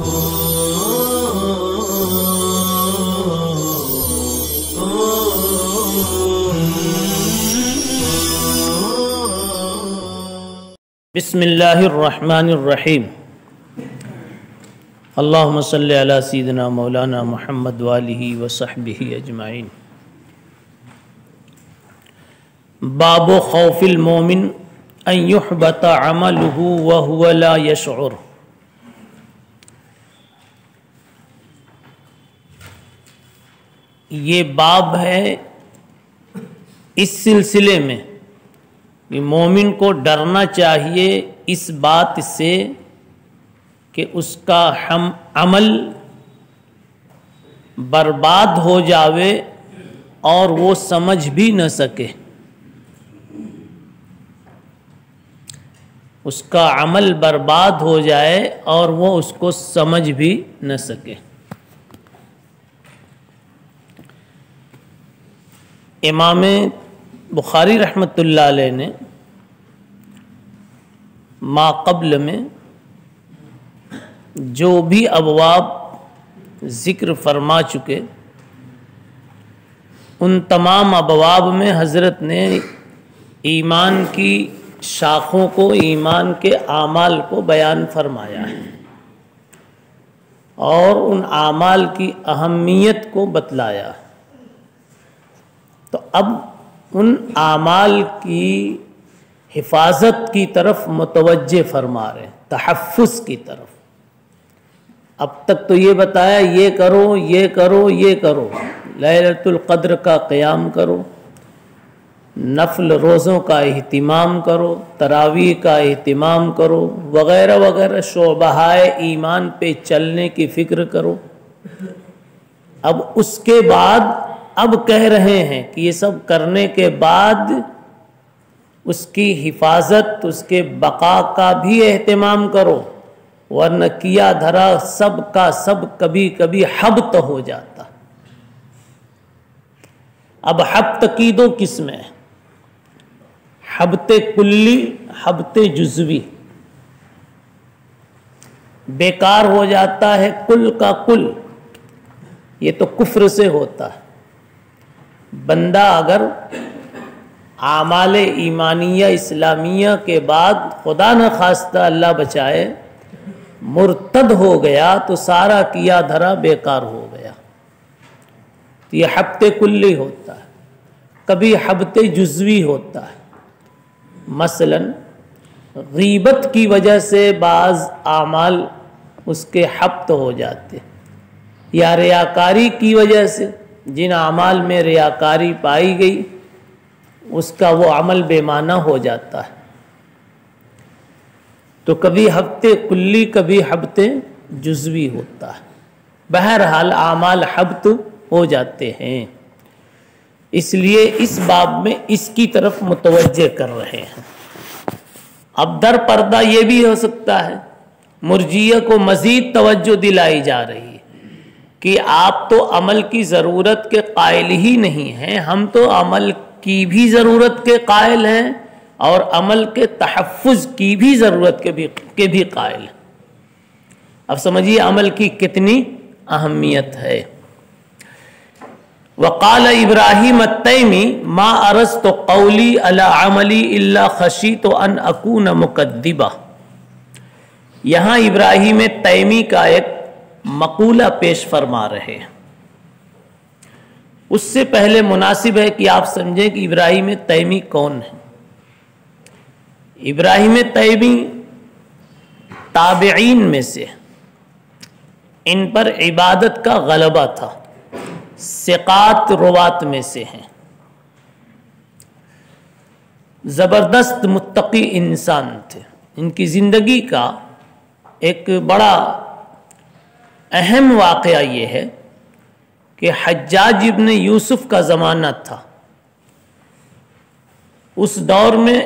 بسم اللہ الرحمن الرحیم اللہم صلی علی سیدنا مولانا محمد والہ وصحبہ اجمعین۔ باب خوف المومن ان یحبط عملہ وہو لا یشعر۔ یہ باب ہے اس سلسلے میں کہ مومن کو ڈرنا چاہیے اس بات سے کہ اس کا عمل برباد ہو جاوے اور وہ سمجھ بھی نہ سکے، اس کا عمل برباد ہو جائے اور وہ اس کو سمجھ بھی نہ سکے۔ امام بخاری رحمۃ اللہ علیہ نے ما قبل میں جو بھی ابواب ذکر فرما چکے، ان تمام ابواب میں حضرت نے ایمان کی شاخوں کو، ایمان کے اعمال کو بیان فرمایا ہے اور ان اعمال کی اہمیت کو بتلایا ہے۔ تو اب ان اعمال کی حفاظت کی طرف متوجہ فرما رہے ہیں، تحفظ کی طرف۔ اب تک تو یہ بتایا یہ کرو، یہ کرو، یہ کرو، لیلۃ القدر کا قیام کرو، نفل روزوں کا اہتمام کرو، تراویح کا اہتمام کرو، وغیرہ وغیرہ شعبہائے ایمان پہ چلنے کی فکر کرو۔ اب اس کے بعد اب کہہ رہے ہیں کہ یہ سب کرنے کے بعد اس کی حفاظت، اس کے بقا کا بھی اہتمام کرو، ورنہ کیا دھرا سب کا سب کبھی کبھی حبط ہو جاتا۔ اب حبط کی دو قسمیں ہیں، حبط کلی، حبط جزوی۔ بیکار ہو جاتا ہے کل کا کل، یہ تو کفر سے ہوتا ہے۔ بندہ اگر اعمال ایمانیہ اسلامیہ کے بعد خدا نہ خواستہ اللہ بچائے مرتد ہو گیا تو سارا کیا دھرا بیکار ہو گیا۔ تو یہ حبط کلی ہوتا ہے۔ کبھی حبط جزوی ہوتا ہے، مثلا غیبت کی وجہ سے بعض اعمال اس کے حبط ہو جاتے، یا ریاکاری کی وجہ سے جن اعمال میں ریاکاری پائی گئی اس کا وہ عمل بے معنی ہو جاتا ہے۔ تو کبھی حبط کلی، کبھی حبط جزوی ہوتا ہے۔ بہرحال اعمال حبط ہو جاتے ہیں، اس لیے اس باب میں اس کی طرف متوجہ کر رہے ہیں۔ اب در پردہ یہ بھی ہو سکتا ہے مرجئیہ کو مزید توجہ دلائی جا رہی ہے کہ آپ تو عمل کی ضرورت کے قائل ہی نہیں ہیں، ہم تو عمل کی بھی ضرورت کے قائل ہیں اور عمل کے تحفظ کی بھی ضرورت کے بھی قائل ہیں۔ اب سمجھیے عمل کی کتنی اہمیت ہے۔ وقال ابراہیم التیمی ما ارست قولی علی عملی الا خشیت ان اکون مکذبا۔ یہاں ابراہیم تیمی کا ایک مقولہ پیش فرما رہے ہیں۔ اس سے پہلے مناسب ہے کہ آپ سمجھیں کہ ابراہیم تیمی کون ہے۔ ابراہیم تیمی تابعین میں سے، ان پر عبادت کا غلبہ تھا، ثقات روات میں سے ہیں، زبردست متقی انسان تھے۔ ان کی زندگی کا ایک بڑا اہم واقعہ یہ ہے کہ حجاج ابن یوسف کا زمانہ تھا۔ اس دور میں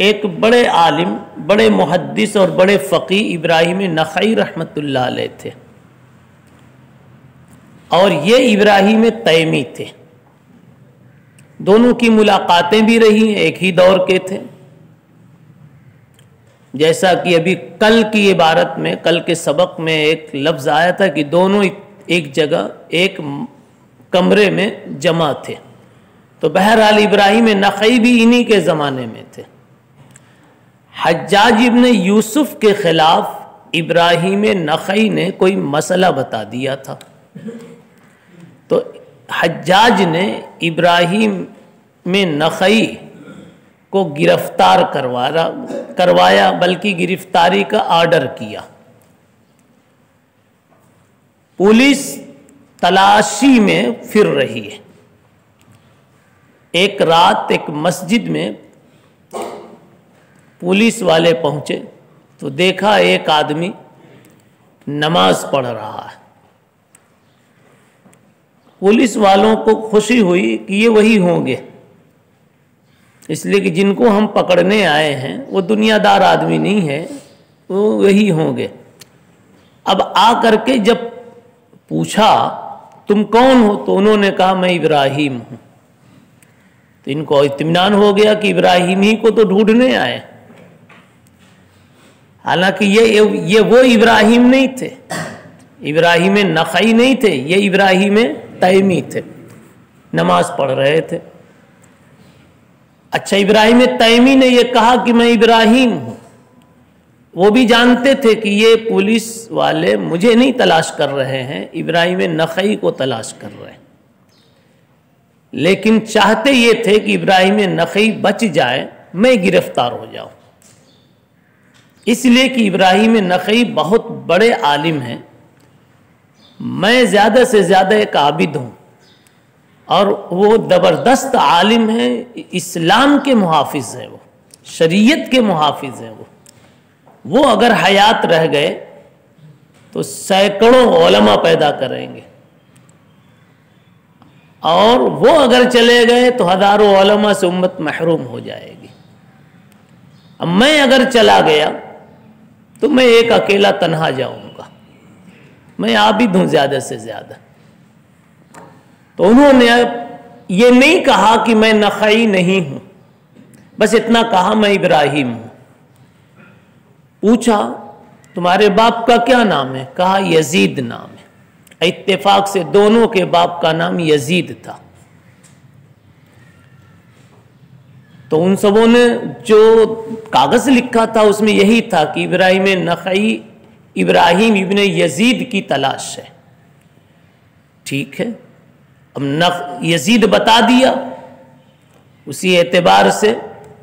ایک بڑے عالم، بڑے محدث اور بڑے فقیہ ابراہیم نخعی رحمۃ اللہ علیہ تھے، اور یہ ابراہیم تیمی تھے۔ دونوں کی ملاقاتیں بھی رہی، ایک ہی دور کے تھے۔ جیسا کہ ابھی کل کی عبارت میں، کل کے سبق میں ایک لفظ آیا تھا کہ دونوں ایک جگہ ایک کمرے میں جمع تھے، تو بہرحال ابراہیم نخعی بھی انہی کے زمانے میں تھے۔ حجاج ابن یوسف کے خلاف ابراہیم نخعی نے کوئی مسئلہ بتا دیا تھا، تو حجاج نے ابراہیم نخعی کو گرفتار کروایا، بلکہ گرفتاری کا آرڈر کیا۔ پولیس تلاشی میں پھر رہی ہے۔ ایک رات ایک مسجد میں پولیس والے پہنچے تو دیکھا ایک آدمی نماز پڑھ رہا ہے۔ پولیس والوں کو خوشی ہوئی کہ یہ وہی ہوں گے، اس لیے کہ جن کو ہم پکڑنے آئے ہیں وہ دنیا دار آدمی نہیں ہے، وہ وہی ہوں گے۔ اب آ کر کے جب پوچھا تم کون ہو، تو انہوں نے کہا میں ابراہیم ہوں۔ تو ان کو اطمینان ہو گیا کہ ابراہیم ہی کو تو ڈھونڈنے آئے، حالانکہ یہ وہ ابراہیم نہیں تھے، ابراہیم نخعی نہیں تھے، یہ ابراہیم تیمی تھے، نماز پڑھ رہے تھے۔ اچھا، ابراہیم تیمی نے یہ کہا کہ میں ابراہیم ہوں، وہ بھی جانتے تھے کہ یہ پولیس والے مجھے نہیں تلاش کر رہے ہیں، ابراہیم نخعی کو تلاش کر رہے ہیں، لیکن چاہتے یہ تھے کہ ابراہیم نخعی بچ جائے، میں گرفتار ہو جاؤں، اس لیے کہ ابراہیم نخعی بہت بڑے عالم ہیں، میں زیادہ سے زیادہ ایک عابد ہوں، اور وہ زبردست عالم ہیں، اسلام کے محافظ ہیں، وہ شریعت کے محافظ ہیں، وہ اگر حیات رہ گئے تو سینکڑوں علماء پیدا کریں گے، اور وہ اگر چلے گئے تو ہزاروں علماء سے امت محروم ہو جائے گی۔ اب میں اگر چلا گیا تو میں ایک اکیلا تنہا جاؤں گا، میں عابد ہوں زیادہ سے زیادہ۔ تو انہوں نے یہ نہیں کہا کہ میں نخعی نہیں ہوں، بس اتنا کہا میں ابراہیم ہوں۔ پوچھا تمہارے باپ کا کیا نام ہے؟ کہا یزید نام ہے۔ اتفاق سے دونوں کے باپ کا نام یزید تھا۔ تو ان سبوں نے جو کاغذ لکھا تھا اس میں یہی تھا کہ ابراہیم نخعی ابراہیم ابن یزید کی تلاش ہے۔ ٹھیک ہے، اب یزید بتا دیا، اسی اعتبار سے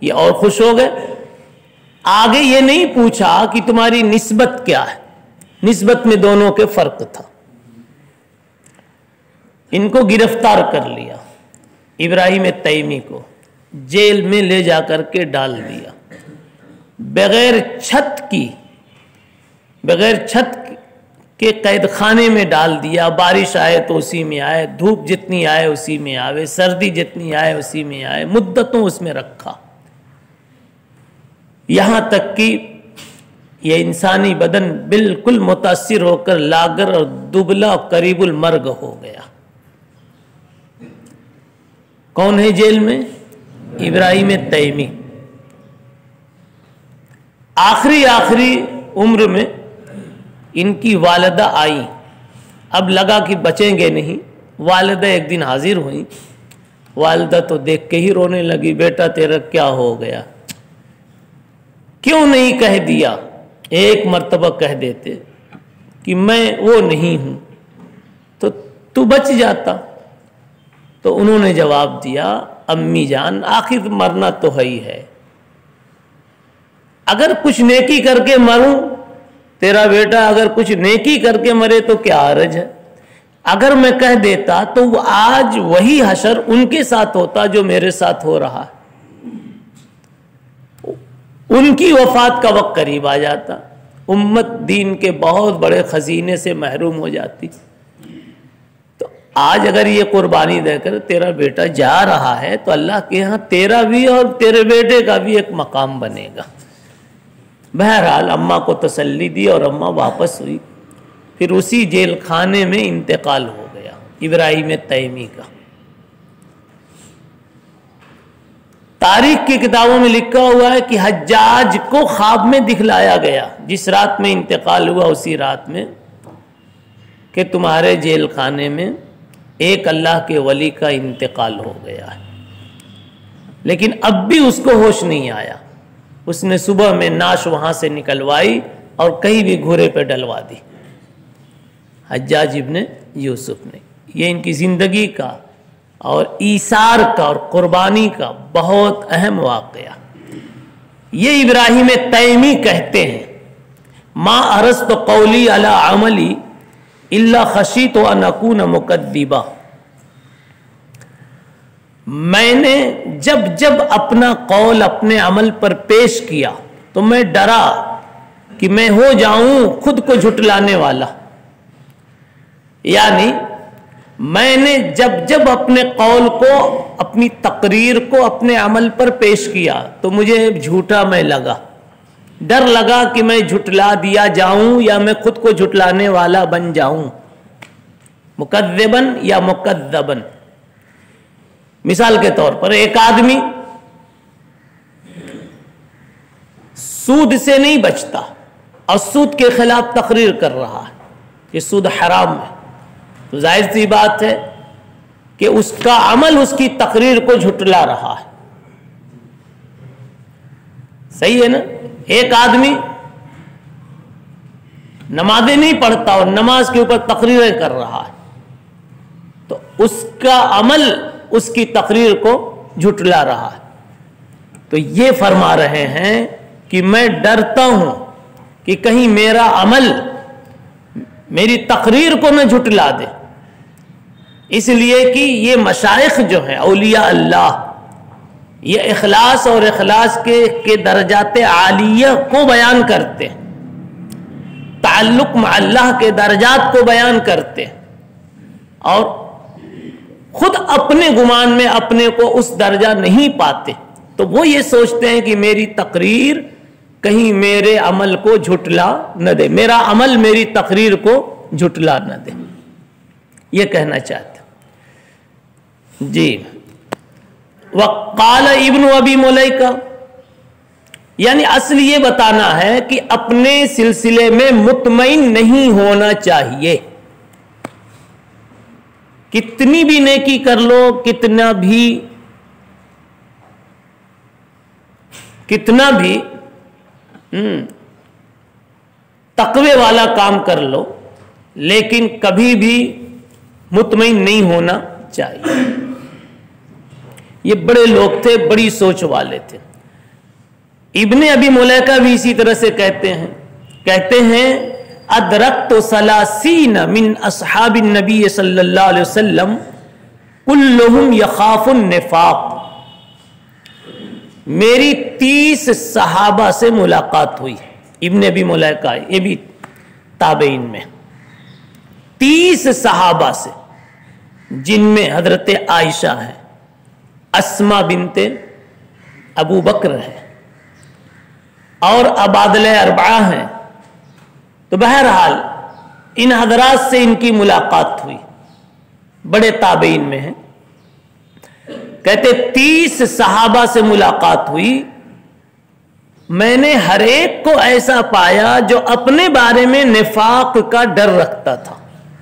یہ اور خوش ہو گئے۔ آگے یہ نہیں پوچھا کہ تمہاری نسبت کیا ہے، نسبت میں دونوں کے فرق تھا۔ ان کو گرفتار کر لیا، ابراہیم تیمی کو جیل میں لے جا کر کے ڈال دیا، بغیر چھت کے قید خانے میں ڈال دیا۔ بارش آئے تو اسی میں آئے، دھوپ جتنی آئے اسی میں آئے، سردی جتنی آئے اسی میں آئے، مدتوں اس میں رکھا، یہاں تک کہ یہ انسانی بدن بالکل متاثر ہو کر لاغر اور دبلا قریب المرگ ہو گیا۔ کون ہے جیل میں؟ ابراہیم تیمی۔ آخری عمر میں ان کی والدہ آئی، اب لگا کہ بچیں گے نہیں، والدہ ایک دن حاضر ہوئیں، والدہ تو دیکھ کے ہی رونے لگی، بیٹا تیرا کیا ہو گیا؟ کیوں نہیں کہہ دیا؟ ایک مرتبہ کہہ دیتے کہ میں وہ نہیں ہوں تو بچ جاتا۔ تو انہوں نے جواب دیا، امی جان آخر مرنا تو ہے، اگر کچھ نیکی کر کے مروں، تیرا بیٹا اگر کچھ نیکی کر کے مرے تو کیا حرج ہے؟ اگر میں کہہ دیتا تو وہ آج وہی حشر ان کے ساتھ ہوتا جو میرے ساتھ ہو رہا، ان کی وفات کا وقت قریب آ جاتا، امت دین کے بہت بڑے خزینے سے محروم ہو جاتی۔ تو آج اگر یہ قربانی دے کر تیرا بیٹا جا رہا ہے تو اللہ کے ہاں تیرا بھی اور تیرے بیٹے کا بھی ایک مقام بنے گا۔ بہرحال اماں کو تسلی دی اور اماں واپس ہوئی، پھر اسی جیل خانے میں انتقال ہو گیا ابراہیم تیمی کا۔ تاریخ کی کتابوں میں لکھا ہوا ہے کہ حجاج کو خواب میں دکھلایا گیا جس رات میں انتقال ہوا اسی رات میں کہ تمہارے جیل خانے میں ایک اللہ کے ولی کا انتقال ہو گیا ہے، لیکن اب بھی اس کو ہوش نہیں آیا۔ اس نے صبح میں نعش وہاں سے نکلوائی اور کہیں بھی گھوڑے پہ ڈلوا دی، حجاج ابن یوسف نے۔ یہ ان کی زندگی کا اور ایثار کا اور قربانی کا بہت اہم واقعہ۔ یہ ابراہیم تیمی کہتے ہیں ما ارست قولی علی عملی الا خشیت ان اکون مکذبا، میں نے جب اپنا قول اپنے عمل پر پیش کیا تو میں ڈرا کہ میں ہو جاؤں خود کو جھٹلانے والا۔ یعنی میں نے جب اپنے قول کو، اپنی تقریر کو اپنے عمل پر پیش کیا تو مجھے جھوٹا میں لگا، ڈر لگا کہ میں جھٹلا دیا جاؤں یا میں خود کو جھٹلانے والا بن جاؤں، مکذبن یا مکذبن۔ مثال کے طور پر ایک آدمی سود سے نہیں بچتا اور سود کے خلاف تقریر کر رہا ہے کہ سود حرام ہے، تو ظاہر سی بات ہے کہ اس کا عمل اس کی تقریر کو جھٹلا رہا ہے۔ صحیح ہے نا؟ ایک آدمی نمازیں نہیں پڑھتا اور نماز کے اوپر تقریریں کر رہا ہے تو اس کا عمل اس کی تقریر کو جھٹلا رہا ہے۔ تو یہ فرما رہے ہیں کہ میں ڈرتا ہوں کہ کہیں میرا عمل میری تقریر کو نہ جھٹلا دے، اس لیے کہ یہ مشائخ جو ہیں اولیاء اللہ، یہ اخلاص اور اخلاص کے درجات عالیہ کو بیان کرتے ہیں، تعلق مع اللہ کے درجات کو بیان کرتے ہیں، اور خود اپنے گمان میں اپنے کو اس درجہ نہیں پاتے، تو وہ یہ سوچتے ہیں کہ میری تقریر کہیں میرے عمل کو جھٹلا نہ دے، میرا عمل میری تقریر کو جھٹلا نہ دے، یہ کہنا چاہتے ہیں۔ جی وقال ابن ابی ملیکہ، یعنی اصل یہ بتانا ہے کہ اپنے سلسلے میں مطمئن نہیں ہونا چاہیے، کتنی بھی نیکی کر لو، کتنا بھی تقوی والا کام کر لو، لیکن کبھی بھی مطمئن نہیں ہونا چاہیے۔ یہ بڑے لوگ تھے، بڑی سوچ والے تھے۔ ابن ابی ملیکہ بھی اسی طرح سے کہتے ہیں ادرکت ثلاثین من اصحاب النبی صلی اللہ علیہ وسلم کلہم یخاف النفاق، میری 30 صحابہ سے ملاقات ہوئی۔ ابن ابی ملیکہ یہ بھی تابعین میں 30 صحابہ سے، جن میں حضرت عائشہ ہے، اسما بنت ابو بکر ہے اور ابادلہ اربعہ ہیں۔ تو بہرحال ان حضرات سے ان کی ملاقات ہوئی، بڑے تابعین میں ہیں۔ کہتے 30 صحابہ سے ملاقات ہوئی، میں نے ہر ایک کو ایسا پایا جو اپنے بارے میں نفاق کا ڈر رکھتا تھا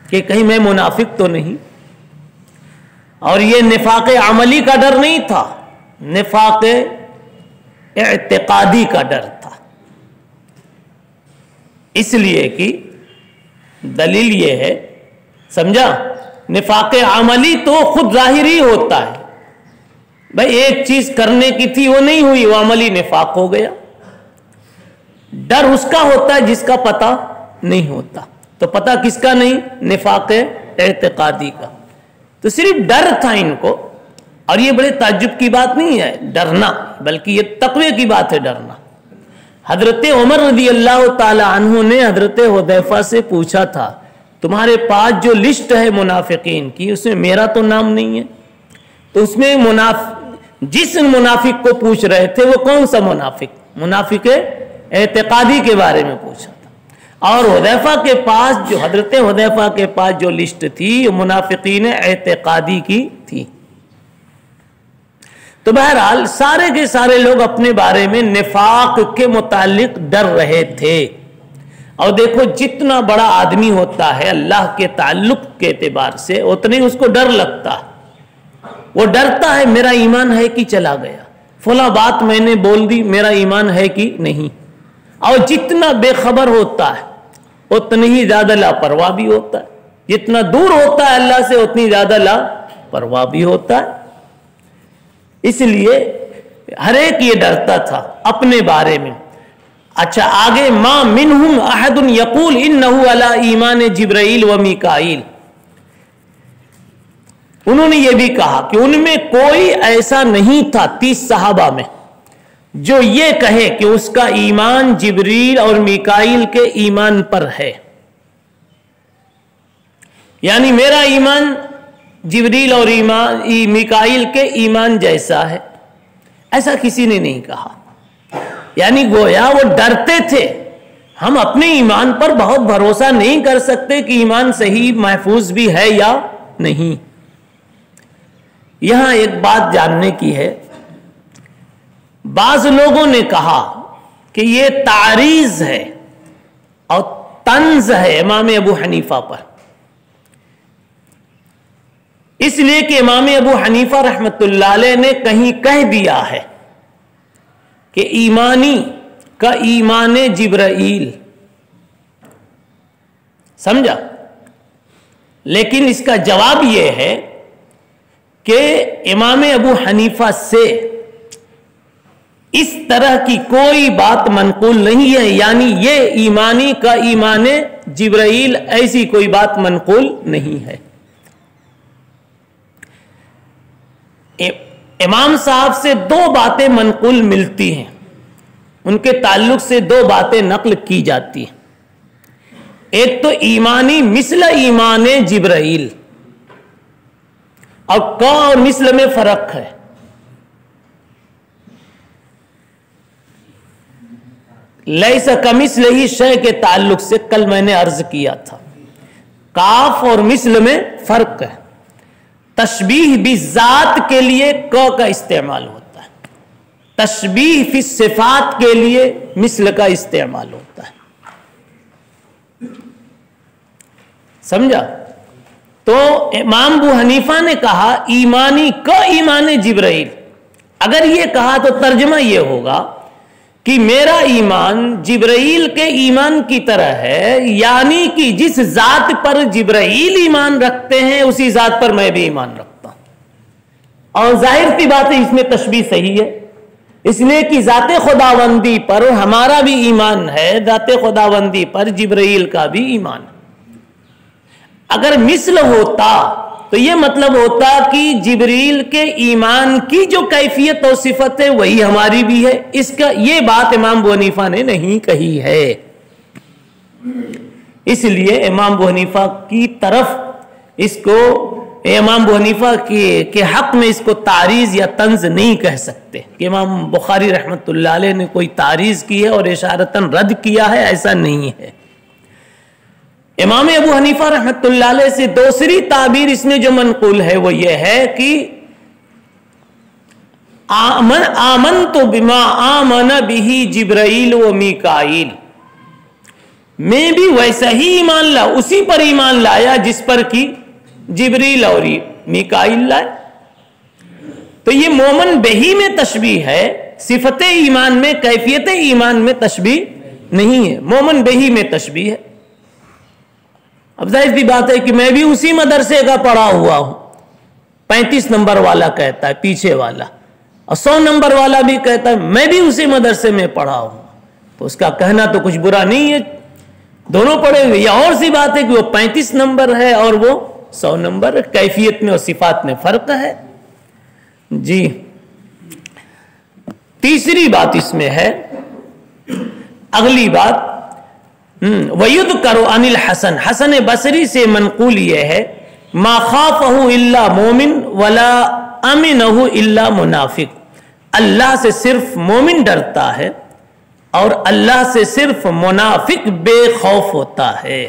کہ کہیں میں منافق تو نہیں، اور یہ نفاق عملی کا ڈر نہیں تھا، نفاق اعتقادی کا ڈر تھا۔ اس لیے کہ دلیل یہ ہے، سمجھا، نفاق عملی تو خود ظاہری ہوتا ہے، بھائی ایک چیز کرنے کی تھی وہ نہیں ہوئی، وہ عملی نفاق ہو گیا۔ ڈر اس کا ہوتا ہے جس کا پتہ نہیں ہوتا، تو پتہ کس کا نہیں؟ نفاق اعتقادی کا۔ تو صرف ڈر تھا ان کو، اور یہ بڑے تعجب کی بات نہیں ہے ڈرنا، بلکہ یہ تقوی کی بات ہے ڈرنا۔ حضرت عمر رضی اللہ تعالی عنہ نے حضرت حذیفہ سے پوچھا تھا تمہارے پاس جو لسٹ ہے منافقین کی اس میں میرا تو نام نہیں ہے، تو اس میں جس منافق کو پوچھ رہے تھے وہ کون سا منافق اعتقادی کے بارے میں پوچھا تھا، اور حذیفہ کے پاس جو حضرت حذیفہ کے پاس جو لسٹ تھی وہ منافقین اعتقادی کی تھی۔ تو بہرحال سارے کے سارے لوگ اپنے بارے میں نفاق کے متعلق ڈر رہے تھے. اور دیکھو جتنا بڑا آدمی ہوتا ہے اللہ کے تعلق کے اعتبار سے اتنا ہی اس کو ڈر لگتا ہے. وہ ڈرتا ہے میرا ایمان ہے کہ چلا گیا, فلاں بات میں نے بول دی میرا ایمان ہے کہ نہیں. اور جتنا بے خبر ہوتا ہے اتنی ہی زیادہ لاپرواہ بھی ہوتا ہے. جتنا دور ہوتا ہے اللہ سے اتنی زیادہ لاپرواہ بھی ہوتا ہے. اس لیے ہر ایک یہ ڈرتا تھا اپنے بارے میں. اچھا آگے ما منہم احد یقول انہ علی ایمان جبرائیل و میکائیل, انہوں نے یہ بھی کہا کہ ان میں کوئی ایسا نہیں تھا 30 صحابہ میں جو یہ کہے کہ اس کا ایمان جبریل اور میکائیل کے ایمان پر ہے. یعنی میرا ایمان جبریل اور میکائیل کے ایمان جیسا ہے, ایسا کسی نے نہیں کہا. یعنی گویا وہ ڈرتے تھے ہم اپنے ایمان پر بہت بھروسہ نہیں کر سکتے کہ ایمان صحیح محفوظ بھی ہے یا نہیں. یہاں ایک بات جاننے کی ہے, بعض لوگوں نے کہا کہ یہ تعریض ہے اور طنز ہے امام ابو حنیفہ پر, اس لیے کہ امام ابو حنیفہ رحمت اللہ علیہ نے کہیں کہہ دیا ہے کہ ایمانی کا ایمان جبرائیل, سمجھا. لیکن اس کا جواب یہ ہے کہ امام ابو حنیفہ سے اس طرح کی کوئی بات منقول نہیں ہے. یعنی یہ ایمانی کا ایمان جبرائیل ایسی کوئی بات منقول نہیں ہے. امام صاحب سے 2 باتیں منقول ملتی ہیں, ان کے تعلق سے 2 باتیں نقل کی جاتی ہیں. ایک تو ایمانی مثل ایمان جبرائیل, اور کا اور مثل میں فرق ہے. لیس کمثلہ شیء کے تعلق سے کل میں نے عرض کیا تھا, کاف اور مثل میں فرق ہے. تشبیہ بالذات کے لیے کا استعمال ہوتا ہے, تشبیہ فی الصفات کے لیے مثل کا استعمال ہوتا ہے. سمجھا. تو امام ابو حنیفہ نے کہا ایمانی کا ایمان جبرائیل. اگر یہ کہا تو ترجمہ یہ ہوگا کہ میرا ایمان جبرائیل کے ایمان کی طرح ہے, یعنی کہ جس ذات پر جبرائیل ایمان رکھتے ہیں اسی ذات پر میں بھی ایمان رکھتا ہوں. اور ظاہر سی بات ہے اس میں تشبیہ صحیح ہے, اس لیے کہ ذات خداوندی پر ہمارا بھی ایمان ہے, ذات خداوندی پر جبرائیل کا بھی ایمان ہے. اگر مثل ہوتا تو یہ مطلب ہوتا کہ جبریل کے ایمان کی جو کیفیت اور صفت ہے وہی ہماری بھی ہے. اس کا یہ بات امام ابو حنیفہ نے نہیں کہی ہے. اس لیے امام ابو حنیفہ کی طرف اس کو, امام ابو حنیفہ کے حق میں اس کو تعریض یا طنز نہیں کہہ سکتے کہ امام بخاری رحمت اللہ علیہ نے کوئی تعریض کی ہے اور اشارتاً رد کیا ہے, ایسا نہیں ہے. امام ابو حنیفہ رحمت اللہ علیہ سے دوسری تعبیر اس میں جو منقول ہے وہ یہ ہے کہ آمنت بما آمن بہ جبرائیل و میکائیل, میں بھی ویسا ہی ایمان لا, اسی پر ایمان لایا جس پر کہ جبریل اور میکائیل لائے. تو یہ مومن بہی میں تشبیہ ہے, صفت ایمان میں کیفیت ایمان میں تشبیہ نہیں ہے, مومن بہی میں تشبیہ ہے. اب ظاہر سی بات ہے کہ میں بھی اسی مدرسے کا پڑھا ہوا ہوں, 35 نمبر والا کہتا ہے پیچھے والا, اور 100 نمبر والا بھی کہتا ہے میں بھی اسی مدرسے میں پڑھا ہوں, تو اس کا کہنا تو کچھ برا نہیں ہے, دونوں پڑھے ہوئے. یہ اور سی بات ہے کہ وہ 35 نمبر ہے اور وہ 100 نمبر, کیفیت میں اور صفات میں فرق ہے. جی تیسری بات اس میں ہے, اگلی بات وَيُذْكَرُ عَنِ الْحَسَنِ, حسن بصری سے منقول یہ ہے مَا خَافَهُ إِلَّا مُؤْمِنٌ وَلَا أَمِنَهُ إِلَّا مُنَافِقٌ, اللہ سے صرف مومن ڈرتا ہے اور اللہ سے صرف منافق بے خوف ہوتا ہے.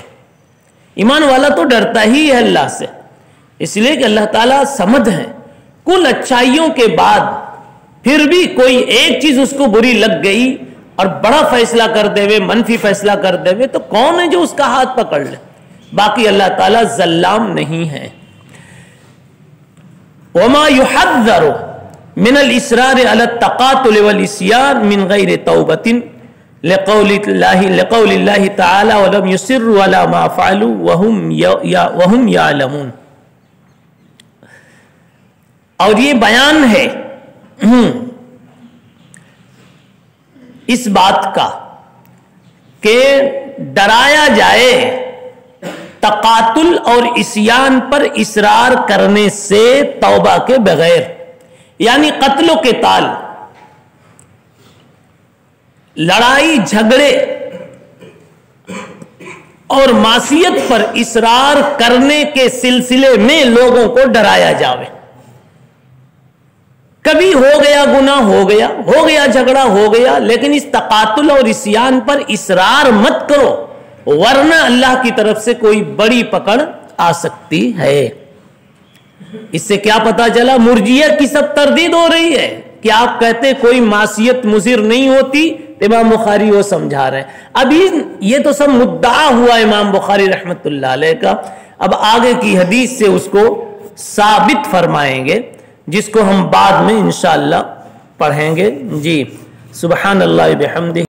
ایمان والا تو ڈرتا ہی ہے اللہ سے, اس لیے کہ اللہ تعالیٰ سمد ہے. کل اچھائیوں کے بعد پھر بھی کوئی ایک چیز اس کو بری لگ گئی اور بڑا فیصلہ کر دے ہوئے، منفی فیصلہ کر دے ہوئے، تو کون ہے جو اس کا ہاتھ پکڑ لے؟ باقی اللہ تعالیٰ ظلام نہیں ہے۔ وما يحذر من الإصرار على التقاتل والعصيان من غير توبة لقول الله تعالى ولم يصروا على ما فعلوا وهم يعلمون۔ اور یہ بیان ہے اس بات کا کہ ڈرایا جائے تقاتل اور عصیان پر اصرار کرنے سے توبہ کے بغیر، یعنی قتل و قتال، لڑائی جھگڑے اور معصیت پر اصرار کرنے کے سلسلے میں لوگوں کو ڈرایا جاوے۔ کبھی ہو گیا گناہ، ہو گیا جھگڑا، ہو گیا، لیکن اس تقاتل اور عصیان پر اصرار مت کرو، ورنہ اللہ کی طرف سے کوئی بڑی پکڑ آ سکتی ہے۔ اس سے کیا پتا چلا؟ مرجئہ کی سب تردید ہو رہی ہے کہ آپ کہتے کوئی معصیت مضر نہیں ہوتی، امام بخاری وہ سمجھا رہے ہیں۔ ابھی یہ تو سب مدعا ہوا امام بخاری رحمت اللہ علیہ کا، اب آگے کی حدیث سے اس کو ثابت فرمائیں گے، جس کو ہم بعد میں انشاءاللہ پڑھیں گے۔ جی، سبحان اللہ بحمدہ۔